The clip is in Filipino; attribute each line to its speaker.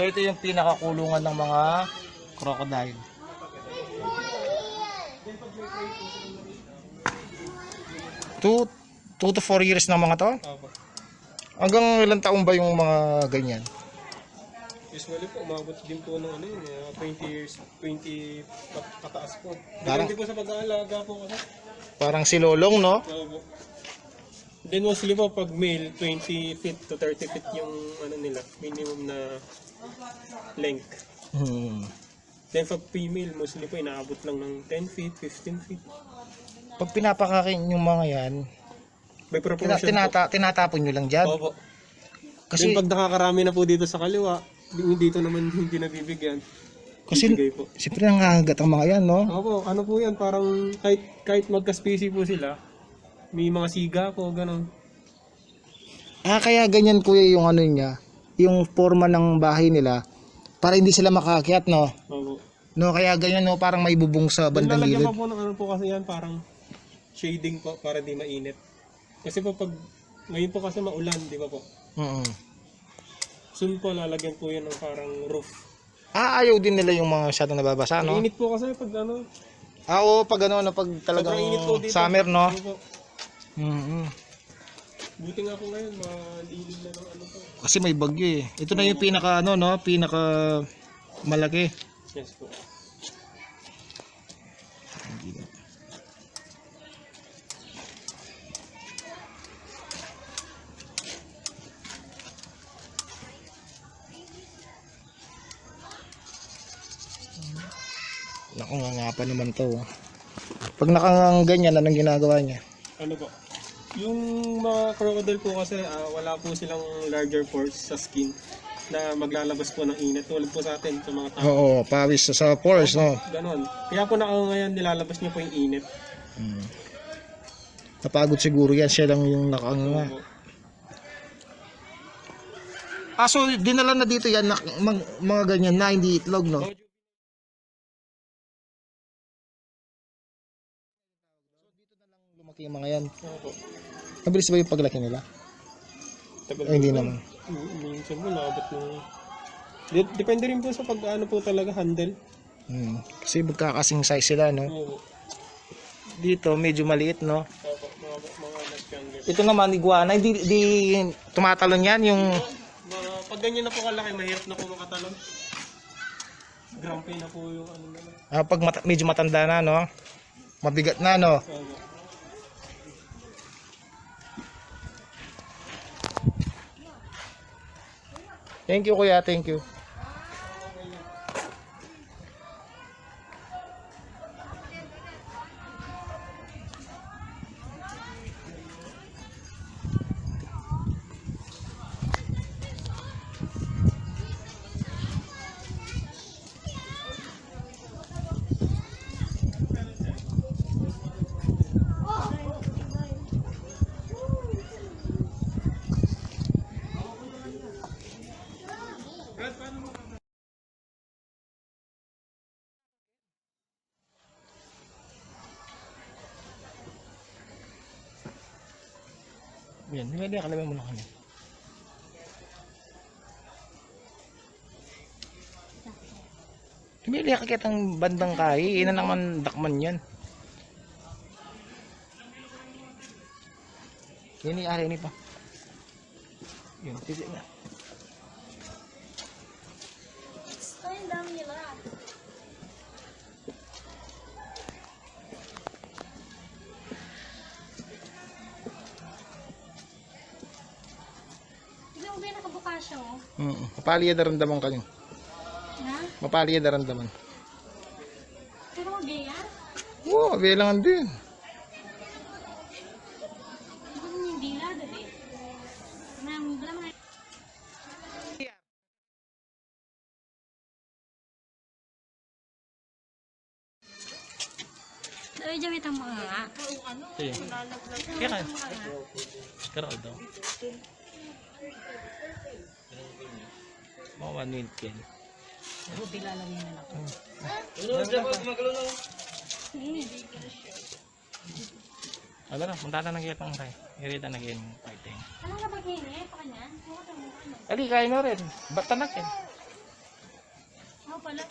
Speaker 1: So ito yung pinakakulungan ng mga crocodile. 2 to 4 years na mga to?
Speaker 2: Opo.
Speaker 1: Hanggang ilang taon ba yung mga ganyan?
Speaker 2: Usually po, umabot din po ng 20 years, 20 pataas po.
Speaker 1: Parang-
Speaker 2: Depende po sa pag-aalaga po kasi.
Speaker 1: Parang si Lolong, no?
Speaker 2: Opo. Then mostly po pag male, 20 feet to 30 feet yung nila, minimum na length. Then pag female, mostly po inaabot lang ng 10 feet, 15 feet.
Speaker 1: Pag pinapakain yung mga yan,
Speaker 2: May proportion po.
Speaker 1: tinatapon nyo lang dyan.
Speaker 2: Opo.
Speaker 1: Kasi,
Speaker 2: Then pag nakakarami na po dito sa kaliwa, dito naman hindi nabibigyan.
Speaker 1: kasi
Speaker 2: Bibigay po.
Speaker 1: siyempre nangangagat ang mga yan, no?
Speaker 2: Opo, ano po yan, parang kahit magka-species po sila, may mga siga po, ganun.
Speaker 1: Kaya ganyan kuya yung ano niya, yung forma ng bahay nila, para hindi sila makaakyat, no?
Speaker 2: Opo.
Speaker 1: No, kaya ganyan, no? Parang may bubong sa bandang
Speaker 2: Lalagyan
Speaker 1: gilid.
Speaker 2: pa po ng ano po kasi yan, parang shading po para di mainit. Kasi po pag ngayon po kasi maulan, di ba po? Soon po lalagyan po yan ng parang roof.
Speaker 1: Ayaw din nila yung mga masyadong nababasa, no?
Speaker 2: Mainit po kasi pag ano,
Speaker 1: Oo, pag ano, pag talagang
Speaker 2: sobrang init po dito.
Speaker 1: summer, no?
Speaker 2: Ano po. Buti nga po ngayon, malilim na ng ano po.
Speaker 1: Kasi may bagyo eh. Ito na yung pinaka ano, no? Pinaka malaki.
Speaker 2: Yes po.
Speaker 1: Naku, nga pa naman to. Pag nakaganyan, anong ginagawa niya?
Speaker 2: Ano po? Yung mga crocodile po kasi wala po silang larger pores sa skin na maglalabas po ng init. Tulad po sa atin, sa mga tao.
Speaker 1: Oo, pawis sa pores, no?
Speaker 2: Ganon. Kaya po ngayon nilalabas niya po yung init.
Speaker 1: Napagod siguro yan, siya lang yung nakanganga.
Speaker 2: Opo.
Speaker 1: So dinala na dito yan, mga ganyan na hindi itlog, no? Lumaki yung mga yan.
Speaker 2: Opo.
Speaker 1: Mabilis ba yung paglaki nila?
Speaker 2: Tagal
Speaker 1: Ay, hindi
Speaker 2: po.
Speaker 1: naman.
Speaker 2: Minsan po naabot ng... Depende rin po sa pag-ano po talaga handle.
Speaker 1: Kasi magkakasing size sila, no?
Speaker 2: Oo.
Speaker 1: Dito medyo maliit, no?
Speaker 2: Opo, mga mas younger.
Speaker 1: Ito naman iguana, hindi tumatalon yan yung
Speaker 2: Pag ganyan na po kalaki, mahirap na po makatalon. Grumpy na po yung ano na.
Speaker 1: pag medyo matanda na, no? Mabigat na, no?
Speaker 2: Opo.
Speaker 1: Thank you, kuya, thank you. Yan, hindi ka naman muna kami. Pumili ka kitang bandang kahi, ina naman dakman yan. Ini ari ini pa. Yun, titik na.
Speaker 3: Ang dami nila. Tignan mo ba yung nakabukasya oh?
Speaker 1: Mapali yan naramdaman kanyo.
Speaker 3: Na?
Speaker 1: Mapali yan naramdaman.
Speaker 3: Pero mabiya?
Speaker 1: Oo, bilangan din.
Speaker 3: Ano yung dila dali? Wala mga... Dali dyan itang mga nga.
Speaker 1: Sige. Kaya ka. Karol daw. Mga 1 minute yan. Ano na, punta na nag-iatang tayo. Irita nag-iatang fighting.
Speaker 3: Anong nabagay niya? Pa kanya?
Speaker 1: Ali, kain na rin. Ba't tanak yan?
Speaker 3: pala.